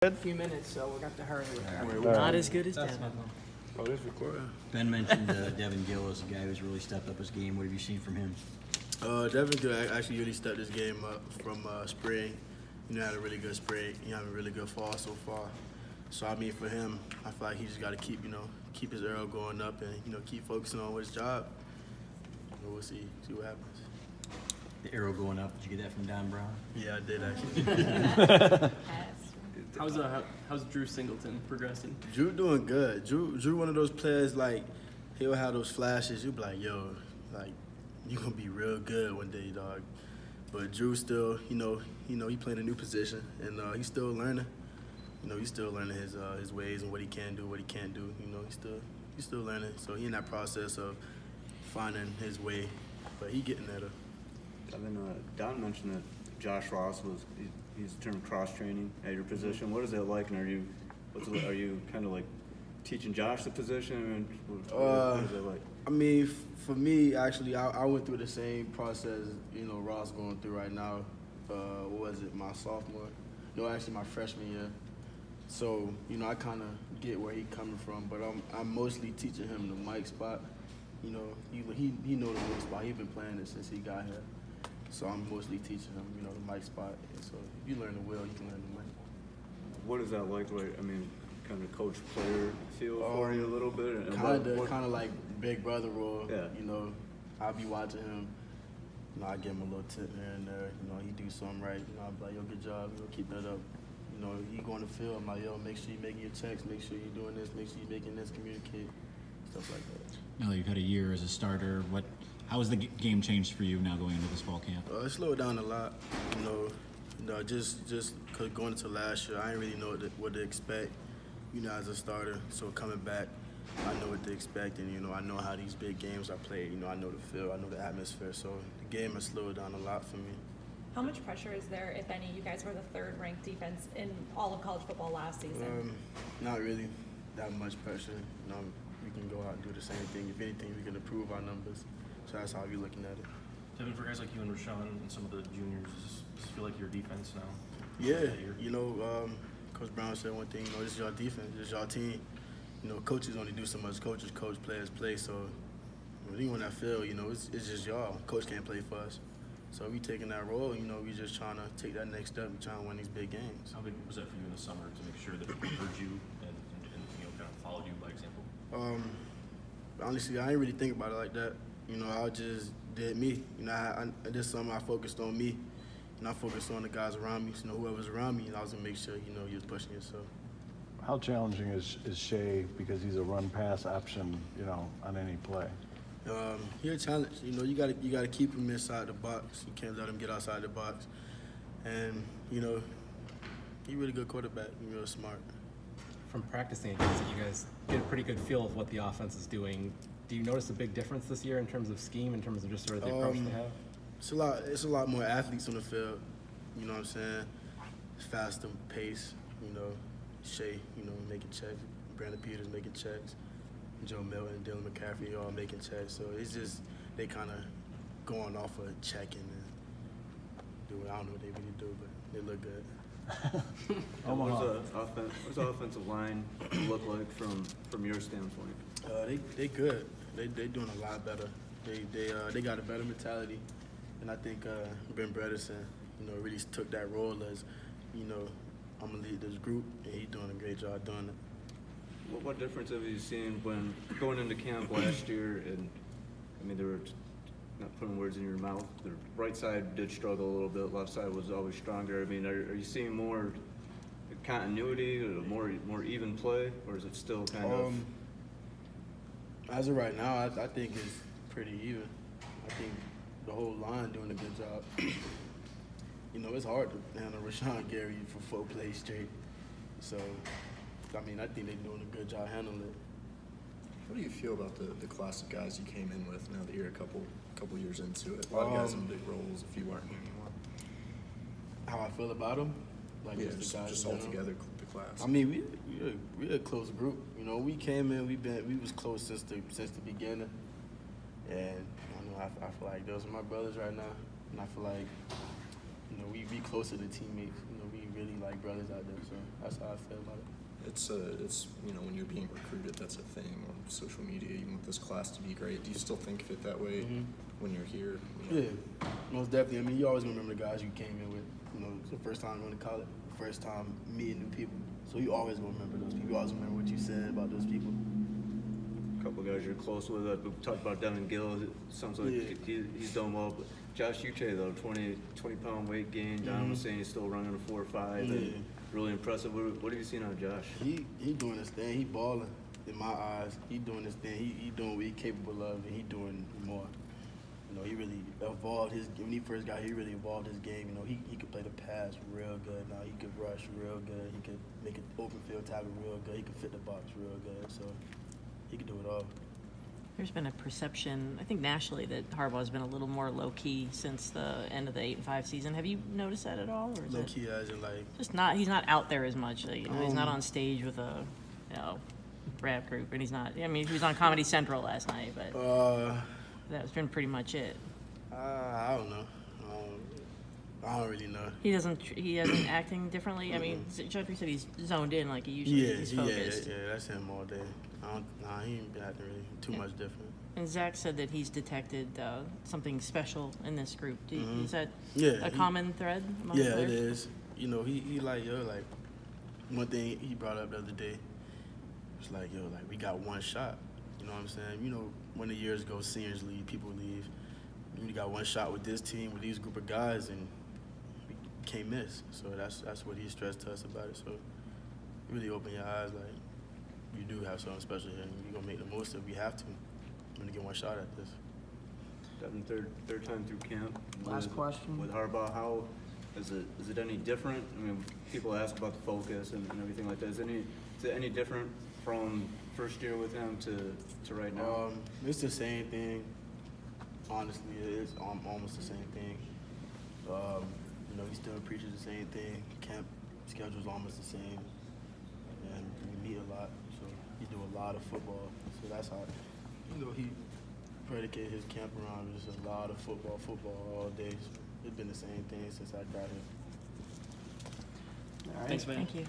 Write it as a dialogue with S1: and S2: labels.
S1: A few minutes, so we're got to hurry with that.
S2: Not as good as Devin.
S3: Oh, this recording.
S4: Ben mentioned Devin Gill as a guy who's really stepped up his game. What have you seen from him?
S5: Devin Gill actually really stepped his game up from spring. Had a really good spring. He had a really good fall so far. So I mean, for him, I feel like he just got to keep his arrow going up and keep focusing on his job. We'll see what happens.
S4: The arrow going up. Did you get that from Don Brown?
S5: Yeah, I did actually.
S2: How's Drew Singleton progressing?
S5: Drew doing good. Drew one of those players, like, he'll have those flashes. You'll be like, yo, like, you gonna be real good one day, dog. But Drew still, he playing a new position, and he's still learning. He's still learning his ways and what he can do, what he can't do. He's still learning. So he in that process of finding his way, but he getting there.
S6: Don mentioned that Josh Ross he's termed cross training at your position. What is that like? And are you kind of like teaching Josh the position? What is that like?
S5: I mean, for me, actually, I went through the same process, Ross going through right now. What was it, my sophomore? No, actually my freshman year. So, I kind of get where he's coming from, but I'm mostly teaching him the mic spot. He know the mic spot. He's been playing it since he got here. So I'm mostly teaching him, the mic spot. And so if you learn the will, you can learn the mic.
S6: What is that like? I mean, kind of coach-player feel for you a little bit?
S5: Kind of like big brother role.
S6: Yeah.
S5: I'll be watching him. I give him a little tip here and there. He do something right. I'll be like, yo, good job. Keep that up. He going to field. I'm like, yo, make sure you're making your checks. Make sure you're doing this. Make sure you're making this. Communicate. Stuff like that.
S7: Now that you've had a year as a starter, how has the game changed for you now going into this fall camp?
S5: It slowed down a lot. Just cause going into last year, I didn't really know what to expect. As a starter. So coming back, I know what to expect, and I know how these big games are played. I know the field, I know the atmosphere. So the game has slowed down a lot for me.
S8: How much pressure is there, if any? You guys were the third-ranked defense in all of college football last season.
S5: Not really that much pressure. We can go out and do the same thing. If anything, we can improve our numbers. So that's how we're looking at it.
S3: Devin, for guys like you and Rashawn and some of the juniors, does this feel like your defense now?
S5: Yeah, Coach Brown said one thing, this is your defense, this is your team. Coaches only do so much. Coaches coach, players play. So when you on that field, it's just y'all. Coach can't play for us. So we taking that role, we just trying to take that next step and trying to win these big games.
S3: How big was that for you in the summer to make sure that people heard you and kind of followed you by example?
S5: Honestly, I didn't really think about it like that. I just did me. This summer I focused on me. I focused on the guys around me. Whoever's around me, I was gonna make sure you was pushing yourself.
S9: How challenging is Shea, because he's a run-pass option, on any play?
S5: He's a challenge. You gotta keep him inside the box. You can't let him get outside the box. And he's a really good quarterback. He's real smart.
S10: From practicing against it, you guys get a pretty good feel of what the offense is doing. Do you notice a big difference this year in terms of scheme, in terms of just sort of the approach they have?
S5: It's a lot more athletes on the field. You know what I'm saying? Faster pace. Shea, making checks. Brandon Peters making checks. Joe Milton, Dylan McCaffrey, all making checks. So it's just they kind of going off of checking and doing. I don't know what they really do, but they look good.
S6: What's the offensive line look like from your standpoint?
S5: They good. They doing a lot better. They got a better mentality, and I think Ben Bredesen, really took that role as, I'm gonna lead this group, and he's doing a great job doing it.
S6: What difference have you seen when going into camp last year? And I mean, they were not putting words in your mouth. The right side did struggle a little bit. Left side was always stronger. I mean, are you seeing more continuity, or more even play, or is it still kind of?
S5: As of right now, I think it's pretty even. I think the whole line doing a good job. It's hard to handle Rashawn Gary for 4 plays straight. So, I think they're doing a good job handling it.
S11: How do you feel about the class of guys you came in with now that you're a couple years into it? A lot of guys in big roles if you weren't anymore.
S5: How I feel about them? Like
S11: just all together, the class.
S5: We're a close group. We came in, we was close since the beginning. And I feel like those are my brothers right now. And I feel like, we closer to teammates. really like brothers out there. So that's how I feel about it.
S11: It's when you're being recruited, that's a thing on social media. You want this class to be great. Do you still think of it that way when you're here?
S5: Yeah, most definitely. I mean, you always gonna remember the guys you came in with. It's the first time going to college, first time meeting new people. So you always gonna remember those people. You always remember what you said about those people.
S6: A couple of guys you're close with. We talked about Devin Gill. It sounds like he's done well. But Josh Uche, though, 20-pound weight gain. Don was saying he's still running a 4.5. And really impressive. What have you seen on Josh?
S5: He doing his thing. He balling in my eyes. He doing his thing. He doing what he's capable of, and he doing more. He really evolved when he first got here, he really evolved his game. He could play the pass real good. Now he could rush real good. He could make an open field tackle real good. He could fit the box real good. So he could do it all.
S1: There's been a perception, I think nationally, that Harbaugh's been a little more low-key since the end of the 8-5 season. Have you noticed that at all? Or is
S5: low-key as in like...
S1: he's not out there as much. He's not on stage with a, rap group, and he's not, he was on Comedy Central last night, but that's been pretty much it.
S5: I don't know. I don't really know.
S1: He isn't acting differently? Jeffrey said he's zoned in like he usually is. He's focused.
S5: Yeah, that's him all day. He ain't been acting really too much different.
S1: And Zach said that he's detected something special in this group. Is that a common thread among
S5: Yeah,
S1: players?
S5: it is. He like one thing he brought up the other day was like, we got one shot. You know what I'm saying? When the years go, seniors leave, people leave. You got one shot with this team, with these group of guys, and we can't miss. So that's what he stressed to us about it. So really open your eyes, like, you do have something special here, and you're going to make the most of it. We have to. I'm going to get one shot at this.
S6: Devin, third time through camp.
S1: Last question.
S6: With Harbaugh, how is it any different? People ask about the focus and everything like that. Is it any different from first year with him to right now?
S5: It's the same thing. Honestly, it is almost the same thing. He still preaches the same thing. Camp schedule's almost the same, and we meet a lot. So he do a lot of football. So that's how he predicated his camp around just a lot of football all day. So it's been the same thing since I got here.
S2: All right. Thanks, man.
S1: Thank you.